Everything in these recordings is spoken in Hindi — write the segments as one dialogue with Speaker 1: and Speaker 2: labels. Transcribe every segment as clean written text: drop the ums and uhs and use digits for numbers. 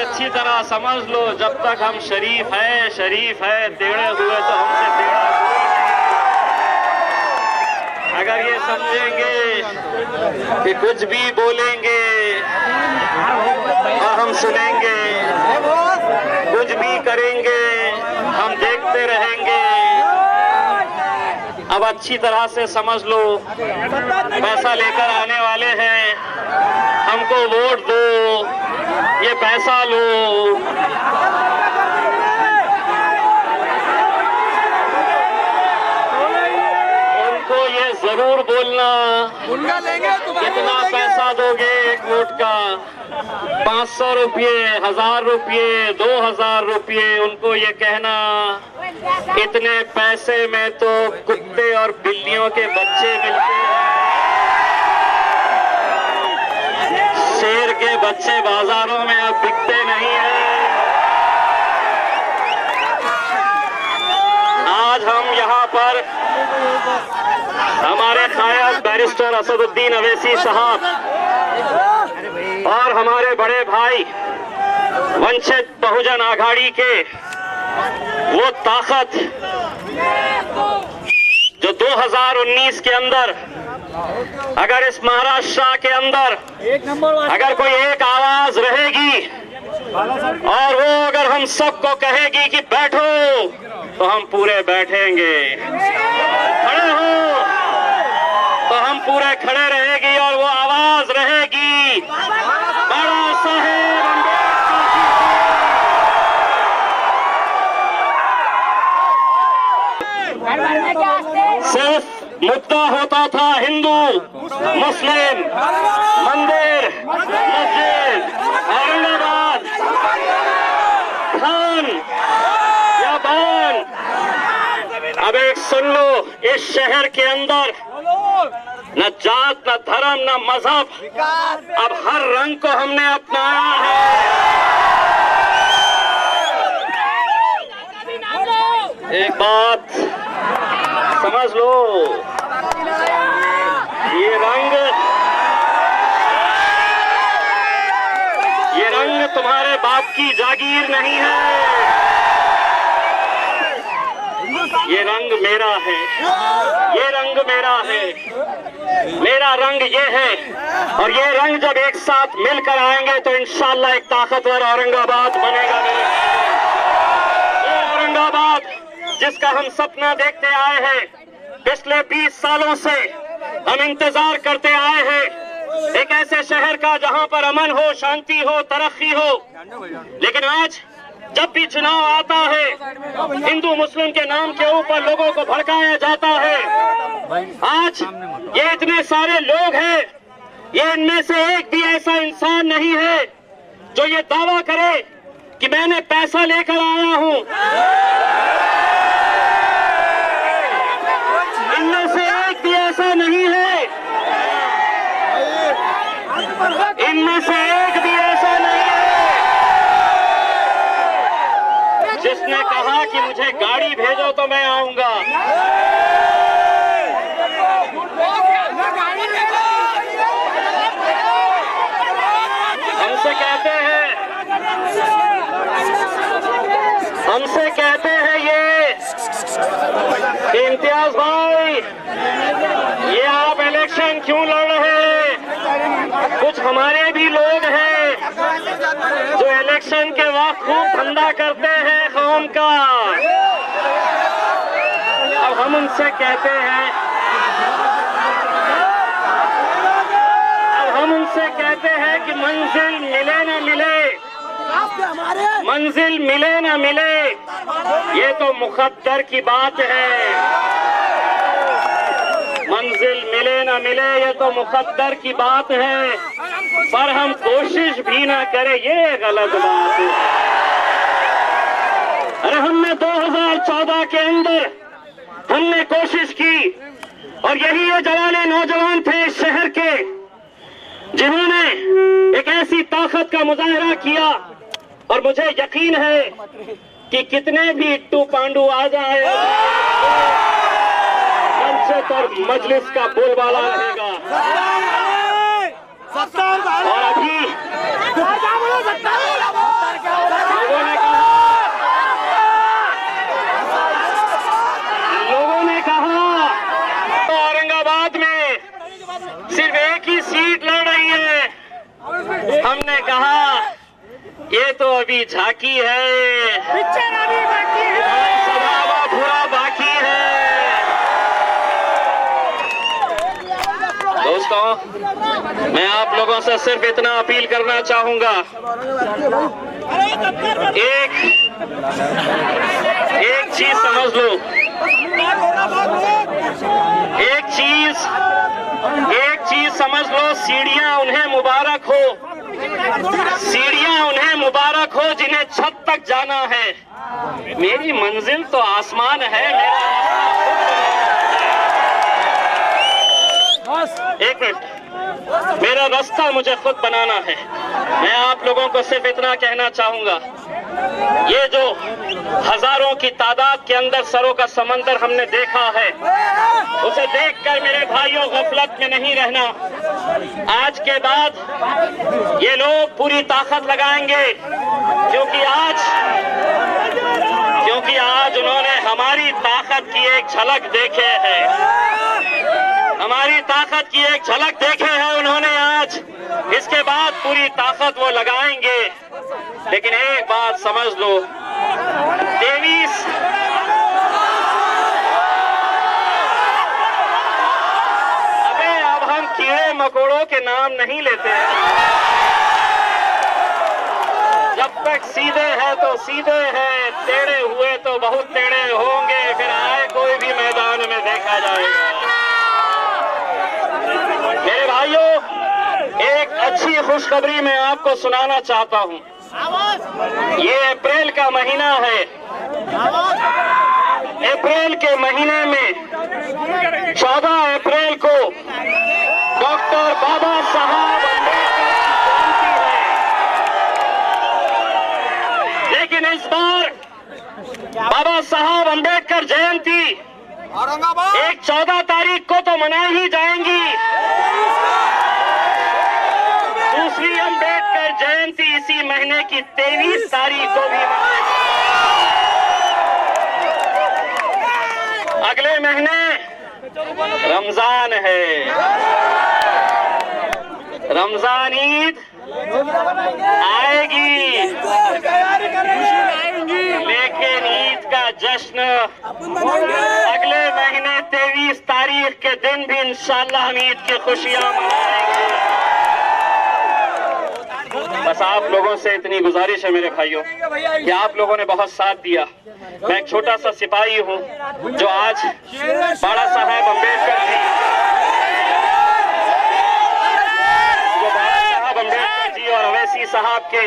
Speaker 1: अच्छी तरह समझ लो, जब तक हम शरीफ है, टेढ़े हुए तो हमसे टेढ़ा कोई नहीं। अगर ये समझेंगे कि कुछ भी बोलेंगे और हम सुनेंगे, कुछ भी करेंगे हम देखते रहेंगे, अब अच्छी तरह से समझ लो, पैसा लेकर आने वाले हैं, हमको वोट दो, ये पैसा लो। उनको ये जरूर बोलना, कितना पैसा दोगे एक वोट का, 500 रुपये, 1000 रुपये, 2000 रुपये, उनको ये कहना इतने पैसे में तो कुत्ते और बिल्लियों के बच्चे मिलते हैं, शेर के बच्चे बाजारों में अब बिकते नहीं हैं। आज हम यहाँ पर हमारे कायद बैरिस्टर असदुद्दीन अवैसी साहब और हमारे बड़े भाई वंचित बहुजन आघाड़ी के वो ताकत जो 2019 के अंदर अगर इस महाराष्ट्र के अंदर अगर कोई एक आवाज रहेगी और वो अगर हम सबको कहेगी कि बैठो तो हम पूरे बैठेंगे, खड़े हो तो हम पूरे खड़े रहेगी, और वो आवाज रहेगी बाबा साहेब अम्बेडकर। सिर्फ मुद्दा होता था हिंदू मुस्लिम, मंदिर मस्जिद, औरंगाबाद खान या बान। अब एक सुन लो, इस शहर के अंदर न जात, न धर्म, न मजहब, अब हर रंग को हमने अपनाया है। एक बात समझ लो, ये रंग तुम्हारे बाप की जागीर नहीं है, ये रंग मेरा है, ये रंग मेरा है, मेरा रंग ये है, और ये रंग जब एक साथ मिलकर आएंगे तो इंशाल्लाह एक ताकतवर औरंगाबाद बनेगा। ये औरंगाबाद जिसका हम सपना देखते आए हैं, पिछले 20 सालों से हम इंतजार करते आए हैं, एक ऐसे शहर का जहां पर अमन हो, शांति हो, तरक्की हो। लेकिन आज जब भी चुनाव आता है, हिंदू मुस्लिम के नाम के ऊपर लोगों को भड़काया जाता है। आज ये इतने सारे लोग हैं, ये इनमें से एक भी ऐसा इंसान नहीं है जो ये दावा करे कि मैंने पैसा लेकर आया हूं। इनमें से एक भी ऐसा नहीं है, इनमें से एक भी ऐसा नहीं है जिसने कहा कि मुझे गाड़ी भेजो तो मैं आऊंगा। हमसे कहते हैं ये कि इम्तियाज भाई, ये आप इलेक्शन क्यों लड़ रहे हैं? कुछ हमारे भी लोग हैं जो इलेक्शन के वक्त खूब धंधा करते हैं कौम का। अब हम उनसे कहते हैं कि मंजिल मिले न मिले, मंजिल मिले न मिले, ये तो मुकद्दर की बात है। मंजिल मिले न मिले, ये तो मुकद्दर की बात है, पर हम कोशिश भी ना करें, ये गलत बात है। अरे हमने 2014 के अंदर हमने कोशिश की, और यही ये जवाने नौजवान थे इस शहर के जिन्होंने एक ऐसी ताकत का मुजाहरा किया, और मुझे यकीन है कि कितने भी इट्टू पांडू आ जाए, मंच और मजलिस का बोलबाला रहेगा। और अभी हमने कहा ये तो अभी झांकी है, सभा पूरा बाकी है। दोस्तों, मैं आप लोगों से सिर्फ इतना अपील करना चाहूंगा, एक चीज समझ लो, एक चीज समझ लो, सीढ़ियां उन्हें मुबारक हो, सीढ़ियां उन्हें मुबारक हो जिन्हें छत तक जाना है। मेरी मंजिल तो आसमान है, एक मिनट, मेरा रास्ता मुझे खुद बनाना है। मैं आप लोगों को सिर्फ इतना कहना चाहूंगा, ये जो हजारों की तादाद के अंदर सरों का समंदर हमने देखा है, उसे देखकर मेरे भाइयों गफलत में नहीं रहना। आज के बाद ये लोग पूरी ताकत लगाएंगे, क्योंकि आज उन्होंने हमारी ताकत की एक झलक देखे है, हमारी ताकत की एक झलक देखे है उन्होंने आज। इसके बाद पूरी ताकत वो लगाएंगे। लेकिन एक बात समझ लो, 23 अब हम कीड़े मकोड़ों के नाम नहीं लेते हैं। जब तक सीधे हैं तो सीधे हैं, टेढ़े हुए तो बहुत टेढ़े होंगे, फिर आए कोई भी मैदान में देखा जाएगा। मेरे भाइयों, एक अच्छी खुशखबरी मैं आपको सुनाना चाहता हूं। ये अप्रैल का महीना है। अप्रैल के महीने में 14 अप्रैल को डॉक्टर बाबा साहब अम्बेडकर की जयंती है। लेकिन इस बार बाबा साहब अम्बेडकर जयंती एक 14 तारीख को तो मनाई ही जाएंगी, दूसरी अम्बेडकर जयंती इसी महीने की 23 तारीख को भी मनाएंगे। अगले महीने रमजान है, रमजान ईद आएगी, लेकिन ईद का जश्न अगले महीने 23 तारीख के दिन भी इंशाअल्लाह हम ईद की खुशियां मनाएंगे। बस आप लोगों से इतनी गुजारिश है मेरे भाइयों कि आप लोगों ने बहुत साथ दिया। मैं एक छोटा सा सिपाही हूं जो आज बाबा साहब अम्बेडकर जी और अवैसी साहब के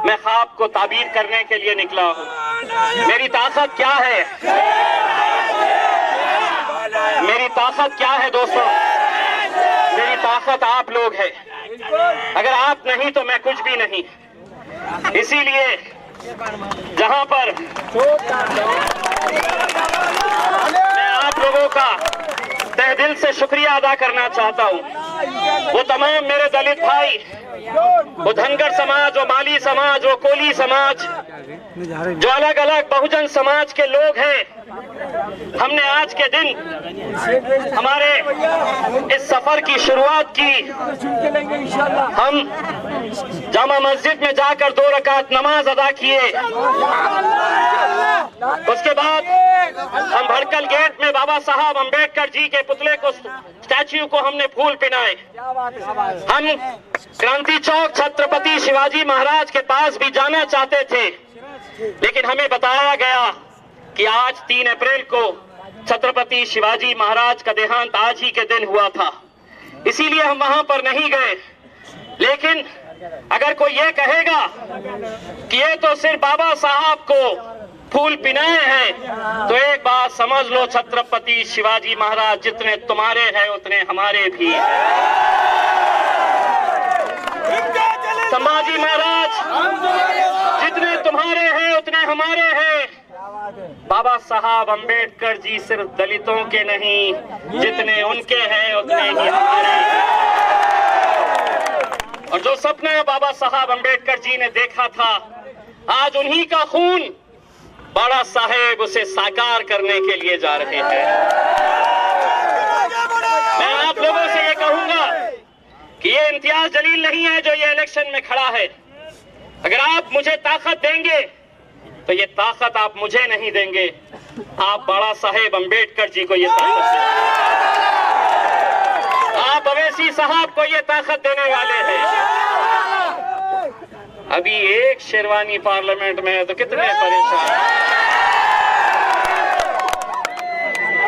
Speaker 1: मैं ख्वाब को ताबीर करने के लिए निकला हूं। मेरी ताकत क्या है, मेरी ताकत क्या है दोस्तों? मेरी ताकत आप लोग है। अगर आप नहीं तो मैं कुछ भी नहीं। इसीलिए जहां पर मैं आप लोगों का तहे दिल से शुक्रिया अदा करना चाहता हूं, वो तमाम मेरे दलित भाई, वो धनगर समाज, वो माली समाज, वो कोली समाज, जो अलग अलग बहुजन समाज के लोग हैं, हमने आज के दिन हमारे इस सफर की शुरुआत की। हम जामा मस्जिद में जाकर 2 रकात नमाज अदा किए। उसके बाद हम भड़कल गेट में बाबा साहब अम्बेडकर जी के पुतले को, स्टैच्यू को हमने फूल पहनाए। हम क्रांति चौक छत्रपति शिवाजी महाराज के पास भी जाना चाहते थे, लेकिन हमें बताया गया कि आज 3 अप्रैल को छत्रपति शिवाजी महाराज का देहांत आज ही के दिन हुआ था, इसीलिए हम वहां पर नहीं गए। लेकिन अगर कोई ये कहेगा कि ये तो सिर्फ बाबा साहब को फूल पिनाए हैं, तो एक बात समझ लो, छत्रपति शिवाजी महाराज जितने तुम्हारे हैं उतने हमारे भी। संभाजी महाराज जितने तुम्हारे हैं उतने हमारे हैं। बाबा साहब अम्बेडकर जी सिर्फ दलितों के नहीं, जितने उनके हैं उतने ही हमारे हैं। और जो सपना बाबा साहब अम्बेडकर जी ने देखा था, आज उन्हीं का खून बाबा साहेब उसे साकार करने के लिए जा रहे हैं। मैं आप लोगों से ये कहूंगा कि ये इम्तियाज जलील नहीं है जो ये इलेक्शन में खड़ा है। अगर आप मुझे ताकत देंगे तो ये ताकत आप मुझे नहीं देंगे, आप बाबा साहेब अम्बेडकर जी को ये ताकत देंगे, आप अवैसी साहब को ये ताकत देने वाले हैं। अभी एक शेरवानी पार्लियामेंट में है तो कितने परेशान।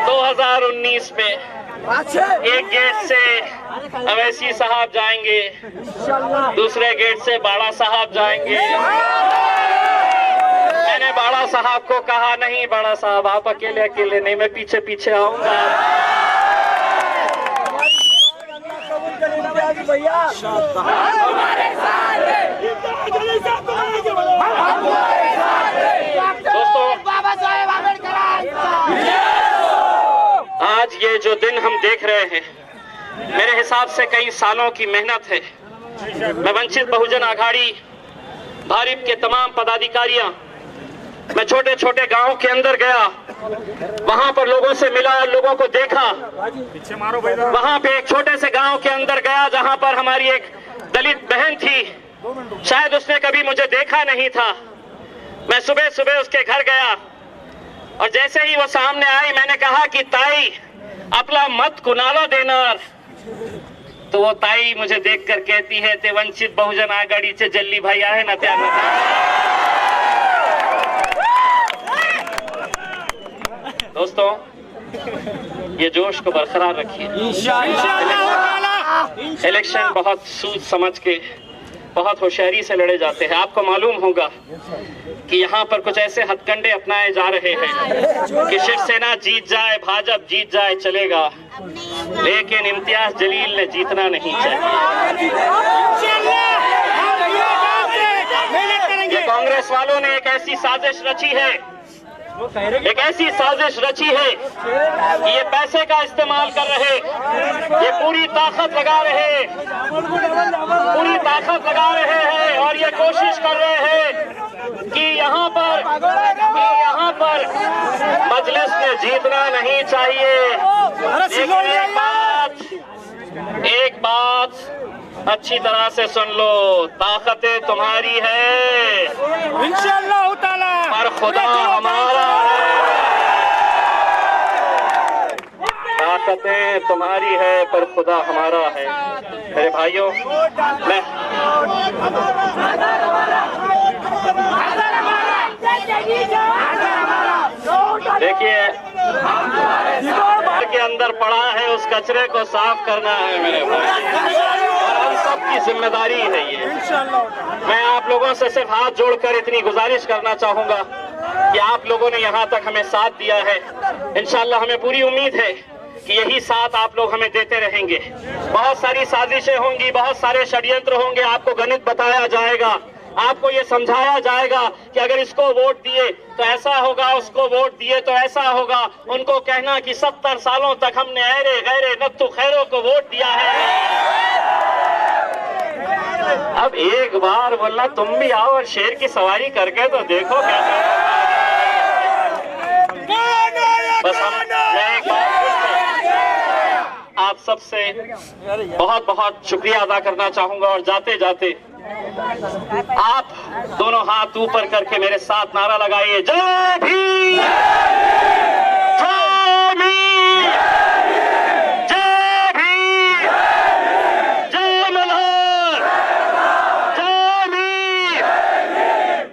Speaker 1: 2019 में एक गेट से अवैसी साहब जाएंगे, दूसरे गेट से बाड़ा साहब जाएंगे। मैंने बाड़ा साहब को कहा, नहीं बाड़ा साहब आप अकेले अकेले नहीं, मैं पीछे पीछे आऊंगा। दोस्तों, आज ये जो दिन हम देख रहे हैं, मेरे हिसाब से कई सालों की मेहनत है। मैं वंचित बहुजन आघाड़ी भारिप के तमाम पदाधिकारियां, मैं छोटे छोटे गांव के अंदर गया, वहां पर लोगों से मिला, लोगों को देखा। वहां पे एक छोटे से गांव के अंदर गया जहां पर हमारी एक दलित बहन थी, शायद उसने कभी मुझे देखा नहीं था। मैं सुबह सुबह उसके घर गया और जैसे ही वो सामने आई, मैंने कहा कि ताई अपना मत कुनाला देनार। तो वो ताई मुझे देखकर कहती है, ते वंचित बहुजन आघाड़ी से जल्ली भाई आए ना त्या दोस्तों, ये जोश को बरकरार रखिए। इलेक्शन बहुत सोच समझ के, बहुत होशियारी से लड़े जाते हैं। आपको मालूम होगा कि यहाँ पर कुछ ऐसे हथकंडे अपनाए जा रहे हैं कि शिवसेना जीत जाए, भाजपा जीत जाए चलेगा, लेकिन इम्तियाज जलील ने जीतना नहीं चाहिए। ये कांग्रेस वालों ने एक ऐसी साजिश रची है, एक ऐसी साजिश रची है कि ये पैसे का इस्तेमाल कर रहे, ये पूरी ताकत लगा रहे, पूरी ताकत लगा रहे हैं और ये कोशिश कर रहे हैं कि यहाँ पर मजलिस ने जीतना नहीं चाहिए। एक बात अच्छी तरह से सुन लो, ताकतें तुम्हारी है इंशाअल्लाह ताला, पर खुदा हमारा है। ताकतें तुम्हारी है पर खुदा हमारा है। मेरे भाइयों, मैं देखिए के अंदर पड़ा है, उस कचरे को साफ करना है मेरे भाई, और हम सबकी जिम्मेदारी है ये। मैं आप लोगों से सिर्फ हाथ जोड़कर इतनी गुजारिश करना चाहूंगा कि आप लोगों ने यहाँ तक हमें साथ दिया है। इंशाल्लाह हमें पूरी उम्मीद है कि यही साथ आप लोग हमें देते रहेंगे। बहुत सारी साजिशें होंगी, बहुत सारे षड्यंत्र होंगे, आपको गणित बताया जाएगा, आपको ये समझाया जाएगा कि अगर इसको वोट दिए तो ऐसा होगा, उसको वोट दिए तो ऐसा होगा। उनको कहना कि 70 सालों तक हमने ऐरे गैरे नत्तू खैरों को वोट दिया है। अब एक बार बोलना तुम भी आओ और शेर की सवारी करके तो देखो कैसे। बस मैं एक बात आप सबसे बहुत बहुत शुक्रिया अदा करना चाहूंगा और जाते जाते आप दोनों हाथ ऊपर करके मेरे साथ नारा लगाइए, जय भीम, जय भीम, जय भीम, जय मल्हार, जय भीम।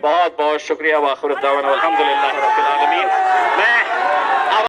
Speaker 1: बहुत बहुत शुक्रिया। वाखिर दावाना अल्हम्दुलिल्लाह रब्बिल आलमीन। मैं